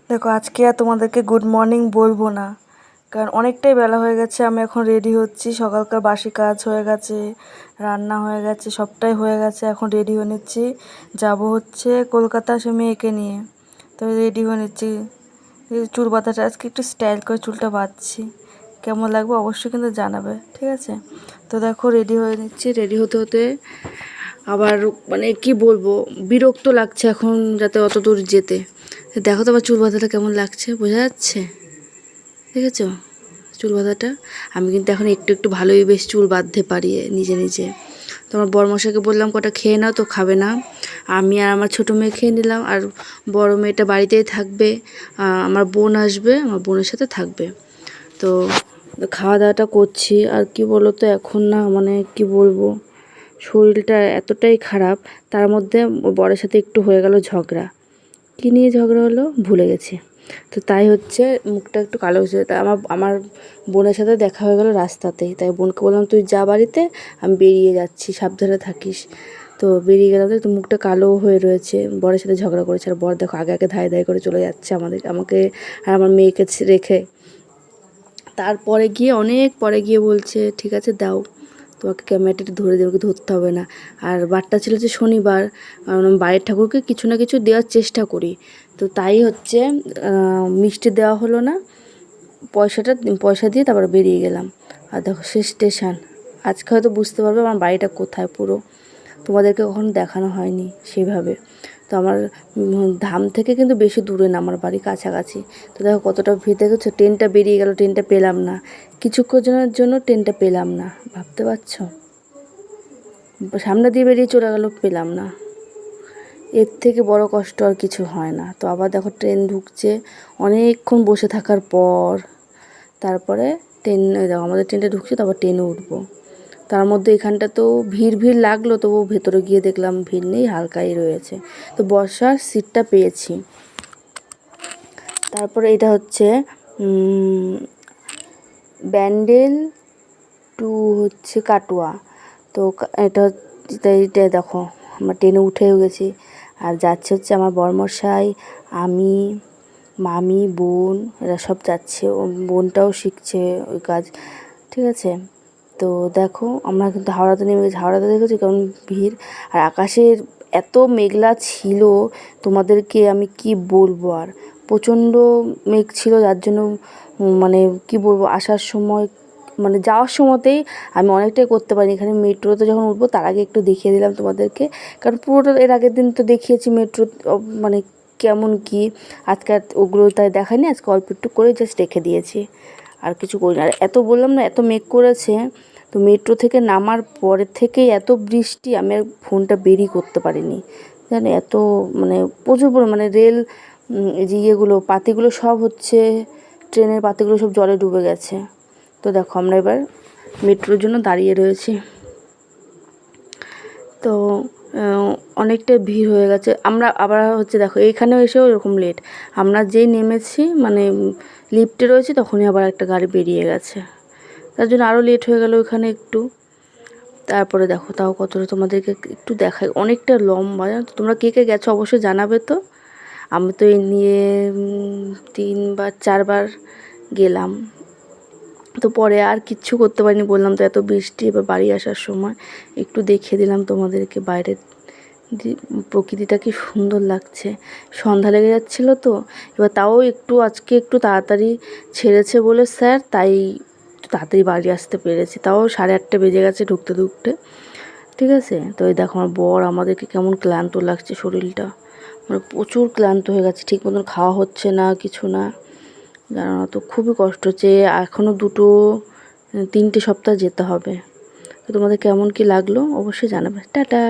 দেখো আজকে আর তোমাদেরকে গুড মর্নিং বলবো না, কারণ অনেকটাই বেলা হয়ে গেছে। আমি এখন রেডি হচ্ছি, সকালকার বাসি কাজ হয়ে গেছে, রান্না হয়ে গেছে, সবটাই হয়ে গেছে। এখন রেডি হয়ে নিচ্ছি, যাবো হচ্ছে কলকাতা সে মেয়েকে নিয়ে। তো রেডি হয়ে নিচ্ছি, চুল বাঁধাটা আজকে একটু স্টাইল করে চুলটা বাঁধছি, কেমন লাগবে অবশ্যই কিন্তু জানাবে, ঠিক আছে? তো দেখো রেডি হয়ে নিচ্ছি, রেডি হতে হতে আবার মানে কি বলবো, বিরক্ত লাগছে এখন যাতে অত দূর যেতে। দেখো তো আমার চুল বাঁধাটা কেমন লাগছে, বোঝা যাচ্ছে? ঠিক আছে, চুল বাঁধাটা আমি কিন্তু এখন একটু একটু ভালোই বেশ চুল বাঁধতে পারি নিজে নিজে। তো আমার বড়মশাইকে বললাম কটা খেয়ে নাও, তো খাবে না। আমি আর আমার ছোটো মেয়ে খেয়ে নিলাম, আর বড় মেয়েটা বাড়িতেই থাকবে। আমার বোন আসবে, আমার বোনের সাথে থাকবে। তো খাওয়া দাওয়াটা করছি। আর কি বলো তো, এখন না মানে কি বলবো, শরীরটা এতটাই খারাপ, তার মধ্যে বরের সাথে একটু হয়ে গেল ঝগড়া। কী নিয়ে ঝগড়া হলো ভুলে গেছি। তো তাই হচ্ছে মুখটা একটু কালো হয়েছে। তাই আমার বোনের সাথে দেখা হয়ে গেল রাস্তাতেই। তাই বোনকে বললাম তুই যা বাড়িতে, আমি বেরিয়ে যাচ্ছি, সাবধানে থাকিস। তো বেরিয়ে গেলাম, তো মুখটা কালো হয়ে রয়েছে, বরের সাথে ঝগড়া করেছে। আর বর দেখো আগে আগে ধায় ধায় করে চলে যাচ্ছে আমাকে আর আমার মেয়েকে রেখে। তারপরে গিয়ে অনেক পরে গিয়ে বলছে ঠিক আছে দাও, তোমাকে ক্যামেরাটা ধরে দেবে, ধরতে হবে না। আর বারটা ছিল যে শনিবার, বাড়ির ঠাকুরকে কিছু না কিছু দেওয়ার চেষ্টা করি। তো তাই হচ্ছে মিষ্টি দেওয়া হলো না, পয়সা দিয়ে তারপরে বেরিয়ে গেলাম। আর দেখো সে স্টেশন, আজকে হয়তো বুঝতে পারবে আমার বাড়িটা কোথায় পুরো, তোমাদেরকে কখনো দেখানো হয়নি সেইভাবে। তো আমার ধাম থেকে কিন্তু বেশি দূরে না, আমার বাড়ি কাছাকাছি। তো দেখো কতটা ভিড় দেখেছো, ট্রেনটা বেরিয়ে গেল, ট্রেনটা পেলাম না, কিছুক্ষণের জন্য ট্রেনটা পেলাম না, ভাবতে পারছো? সামনে দিয়ে বেরিয়ে চলে গেল, পেলাম না। এর থেকে বড় কষ্ট আর কিছু হয় না। তো আবার দেখো ট্রেন ঢুকছে, অনেকক্ষণ বসে থাকার পর তারপরে ট্রেন, দেখো আমাদের ট্রেনটা ঢুকছে, তারপর ট্রেনে উঠবো। তার মধ্যে এখানটা তো ভিড় লাগলো, তবু ভেতরে গিয়ে দেখলাম ভিড় নেই, হালকাই রয়েছে। তো বসার সিটটা পেয়েছি। তারপরে এটা হচ্ছে ব্যান্ডেল টু হচ্ছে কাটোয়া। তো এটা দেখো আমরা ট্রেনে উঠেও গেছি। আর যাচ্ছে হচ্ছে আমার বড়মশাই, আমি, মামি, বোন, এরা সব যাচ্ছে। ও বোনটাও শিখছে ওই কাজ, ঠিক আছে? তো দেখো আমরা কিন্তু হাওড়াতে নেমে গেছি। হাওড়াতে দেখেছি কেমন ভিড়, আর আকাশের এত মেঘলা ছিল, তোমাদেরকে আমি কি বলবো। আর প্রচণ্ড মেঘ ছিল, যার জন্য মানে কি বলবো, আসার সময় মানে যাওয়ার সময়তেই আমি অনেকটাই করতে পারি। এখানে মেট্রোতে যখন উঠবো তার আগে একটু দেখিয়ে দিলাম তোমাদেরকে, কারণ পুরোটা এর আগের দিন তো দেখিয়েছি মেট্রো মানে কেমন কি। আজকে ওগুলো তাই দেখায়নি, আজকে অল্প একটু করে জাস্ট রেখে দিয়েছি, আর কিছু করি না। আর এত বললাম না এত মেঘ করেছে, তো মেট্রো থেকে নামার পরের থেকেই এত বৃষ্টি, আমি আর ফোনটা বেরই করতে পারিনি, জানো এত মানে প্রচুর মানে রেল যে ইয়েগুলো পাতিগুলো সব হচ্ছে, ট্রেনের পাতিগুলো সব জলে ডুবে গেছে। তো দেখো আমরা এবার মেট্রোর জন্য দাঁড়িয়ে রয়েছি। তো অনেকটা ভিড় হয়ে গেছে। আমরা আবার হচ্ছে দেখো এইখানেও এসেও এরকম লেট, আমরা যেই নেমেছি মানে লিফটে রয়েছি তখনই আবার একটা গাড়ি বেরিয়ে গেছে, তার জন্য আরও লেট হয়ে গেল ওইখানে একটু। তারপরে দেখো তাও কতটা তোমাদেরকে একটু দেখাই, অনেকটা লম্বা, জানো তো? তোমরা কে কে গেছো অবশ্যই জানাবে। তো আমি তো এই নিয়ে 3-4 বার গেলাম। তো পরে আর কিচ্ছু করতে পারিনি, বললাম তো এত বৃষ্টি। এবার বাড়ি আসার সময় একটু দেখিয়ে দিলাম তোমাদেরকে বাইরের প্রকৃতিটা কি সুন্দর লাগছে। সন্ধ্যা লেগে যাচ্ছিলো তো, এবার তাও একটু আজকে একটু তাড়াতাড়ি ছেড়েছে বলে স্যার, তাই তাড়াতাড়ি বাড়ি আসতে পেরেছি। তাও 8:30 বেজে গেছে ঢুকতে ঢুকতে, ঠিক আছে? তো এই দেখো আমার বর আমাদেরকে কেমন ক্লান্ত লাগছে শরীরটা, মানে প্রচুর ক্লান্ত হয়ে গেছে, ঠিক মতন খাওয়া হচ্ছে না, কিছু না, জানো না? তো খুবই কষ্ট হচ্ছে, এখনও 2-3 সপ্তাহ যেতে হবে। তো তোমাদের কেমন কি লাগলো অবশ্যই জানাবে। টাটা।